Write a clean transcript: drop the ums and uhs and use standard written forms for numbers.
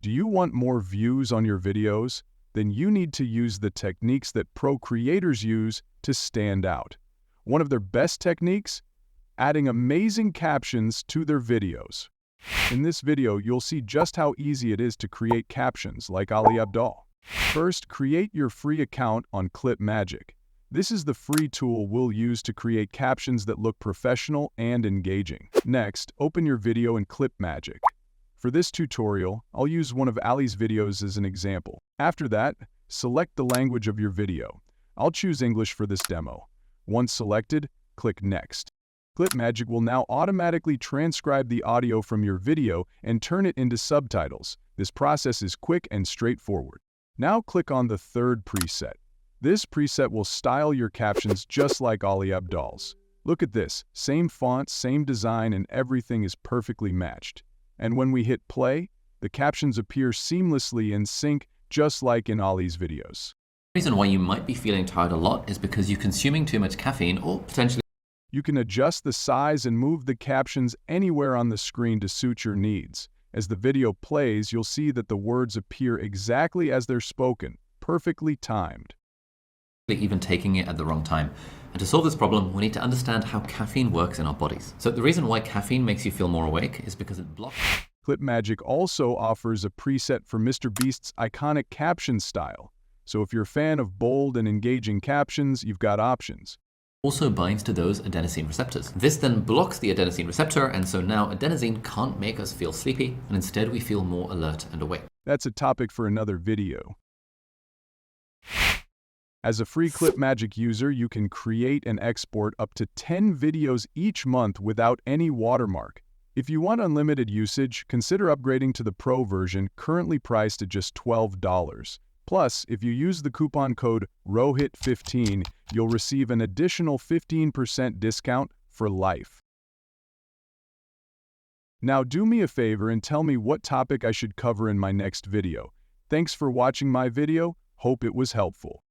Do you want more views on your videos? Then you need to use the techniques that pro creators use to stand out. One of their best techniques? Adding amazing captions to their videos. In this video, you'll see just how easy it is to create captions like Ali Abdaal. First, create your free account on Clipmagic. This is the free tool we'll use to create captions that look professional and engaging. Next, open your video in Clipmagic. For this tutorial, I'll use one of Ali's videos as an example. After that, select the language of your video. I'll choose English for this demo. Once selected, click Next. Clipmagic will now automatically transcribe the audio from your video and turn it into subtitles. This process is quick and straightforward. Now click on the third preset. This preset will style your captions just like Ali Abdaal's. Look at this, same font, same design, and everything is perfectly matched. And when we hit play, the captions appear seamlessly in sync, just like in Ali's videos. The reason why you might be feeling tired a lot is because you're consuming too much caffeine or potentially. You can adjust the size and move the captions anywhere on the screen to suit your needs. As the video plays, you'll see that the words appear exactly as they're spoken, perfectly timed. Even taking it at the wrong time. And to solve this problem, we need to understand how caffeine works in our bodies. So the reason why caffeine makes you feel more awake is because it blocks. Clipmagic also offers a preset for Mr. Beast's iconic caption style. So if you're a fan of bold and engaging captions, you've got options. Also binds to those adenosine receptors. This then blocks the adenosine receptor, and so now adenosine can't make us feel sleepy, and instead we feel more alert and awake. That's a topic for another video. As a free Clipmagic user, you can create and export up to 10 videos each month without any watermark. If you want unlimited usage, consider upgrading to the Pro version, currently priced at just $12. Plus, if you use the coupon code ROHIT15, you'll receive an additional 15% discount for life. Now do me a favor and tell me what topic I should cover in my next video. Thanks for watching my video. Hope it was helpful.